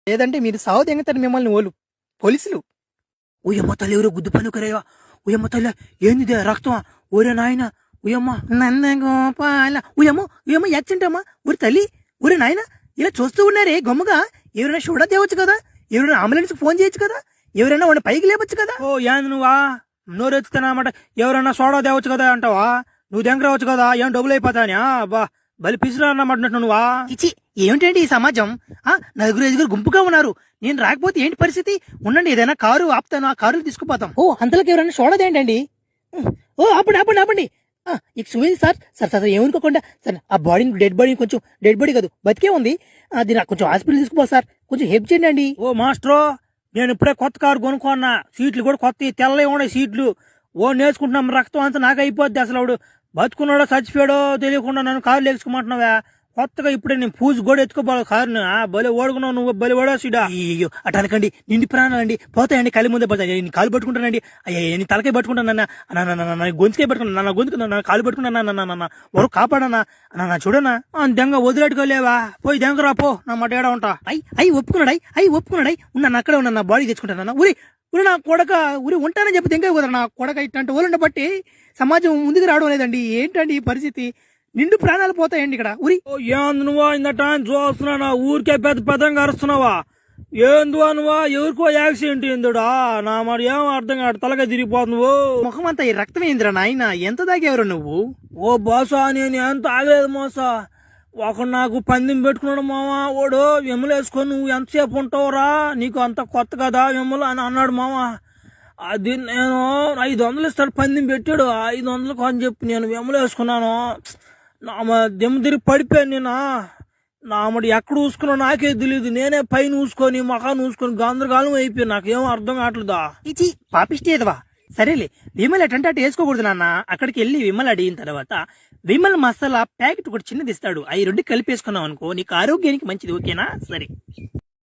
లేదంటే మీరు సావు తెంగతారు మిమ్మల్ని ఓలు పోలీసులు. ఉయ్యమ్మ తల్లి ఎవరో గుద్దు పని కరేవా. ఉయ్యమ్మ తల్లి ఏంది రక్తమా? ఊరే నాయన ఉయ్యమ్మ నందగోపాల. ఉయమ్మో ఉయమ్మ యాక్సిడెంట్ అమ్మా. ఊరి తల్లి ఊరి నాయన ఇలా చూస్తూ ఉన్నారే గమ్ముగా. ఎవరైనా చూడ తేవచ్చు కదా, ఎవరైనా అంబులెన్స్ ఫోన్ చేయొచ్చు కదా, ఎవరైనా వాడిని పైకి లేవచ్చు కదా. ఓ ఏంది నువ్వా నోరెత్తుతానమాట? ఎవరన్నా సోడా తేవచ్చు కదా అంటావా? నువ్వు దగ్గర రావచ్చు కదా, ఏం డబ్బులు అయిపోతానా? బా బలి పిసిరా అన్నమాట నువ్వా? ఇచ్చి ఏమిటండి ఈ సమాజం? నలుగురు ఐదుగురు గుంపుగా ఉన్నారు, నేను రాకపోతే ఏంటి పరిస్థితి? ఉండండి, ఏదైనా కారు ఆపుతాను, ఆ కారులు తీసుకుపోతాం. ఓ అంతలోకి ఎవరైనా చూడదేంటండి? ఓ ఆపండి ఆపండి ఆపండి. ఎక్స్క్యూజ్ సార్ సార్ సార్ ఏమనుకోకుండా సార్, ఆ బాడీని డెడ్ బాడీ, కొంచెం డెడ్ బాడీ కాదు బతికే ఉంది, అది నాకు కొంచెం హాస్పిటల్ తీసుకుపో సార్, కొంచెం హెల్ప్ చేయండి అండి. ఓ మాస్టరు, నేను ఇప్పుడే కొత్త కారు కొనుక్కున్నా, సీట్లు కూడా కొత్త తెల్లే ఉన్నాయి సీట్లు. ఓ నేర్చుకుంటున్నాం, రక్తం అంతా నాకు అయిపోద్ది. అసలు వాడు బతుకున్నాడో చచ్చిపోయాడో తెలియకుండా నన్ను కారు లేచుకోమంటున్నావా? కొత్తగా ఇప్పుడే నేను పూజ కూడా ఎత్తుకోపోవాలి కారుని. బలి ఓడుకున్నావు నువ్వు, బలి ఓడేసిడా. అయ్యో అటు అనకండి, నిండి ప్రాణాలండి పోతాయండి, కళ్ళు ముందే పోతాయి. నేను కాలు పట్టుకుంటానండి, అయ్యా నేను తలకాయ పట్టుకుంటాను, గొంతుకే పట్టుకున్నా, నా గొంతుకు కాలు పట్టుకున్నా, వరకు కాపాడనా నా చూడనా. దెంగ వదిలేట్టుకోలేవా? పోయి దెంగరా పో, నా మాట ఏడా ఉంటా. అయ్యి ఒప్పుకున్నాడై ఉన్నాను, అక్కడే ఉన్నాను, నా బాడీ తెచ్చుకుంటాను. ఊరి నా కొడక ఊరి ఉంటానని చెప్పి తెంగా కుదర నా కొడక. ఇట్లాంటి ఊళ్ళని బట్టి సమాజం ముందుకు రావడం లేదండి. ఏంటండి ఈ పరిస్థితి? నిండు ప్రాణాలు పోతాయండి ఇక్కడ. ఊరి ఏంది నువ్వా ఇందట చూస్తున్నా, ఊరికే పెద్ద పెద్దంగా అరుస్తున్నావా? ఏందువా నువ్వా? ఎవరికో యాక్సిడెంట్ ఏందుడా? నా మరి ఏం అర్థం కాదు, తలగా తిరిగిపోతున్నావు. ముఖం అంతా ఈ రక్తం ఏందిరా నాయన? ఎంత దాగేవరు నువ్వు? ఓ బాసా, నేను ఎంత ఆగలేదు మోసా. ఒకడు నాకు పందెం పెట్టుకున్నాడు మామ, ఓడు వెమ్మలేసుకొని నువ్వు ఎంతసేపు ఉంటావురా, నీకు అంత కొత్త కదా వెమ్మలు అని అన్నాడు మామ. అది నేను 500 ఇస్తాడు పందెం పెట్టాడు, 500 అని చెప్పి నేను వెమ్మలేసుకున్నాను. దెమ్మ తిరిగి పడిపోయాను నేను. నామడి ఎక్కడ చూసుకున్నా నాకే తెలియదు, నేనే పైన చూసుకొని మకాన్ని చూసుకొని గందరగాలం అయిపోయాను, నాకేం అర్థం కావట్లేదా. ఇచి పాపిష్టి ఏదవా. సరేలే, విమల్ అటంటే అటు వేసుకోకూడదు నాన్న. అక్కడికి వెళ్ళి విమల్ అడిగిన తర్వాత విమల్ మసాలా ప్యాకెట్ ఒకటి చిన్నది ఇస్తాడు, అవి రెండు కలిపేసుకున్నావు అనుకో, నీకు ఆరోగ్యానికి మంచిది. ఓకేనా? సరే.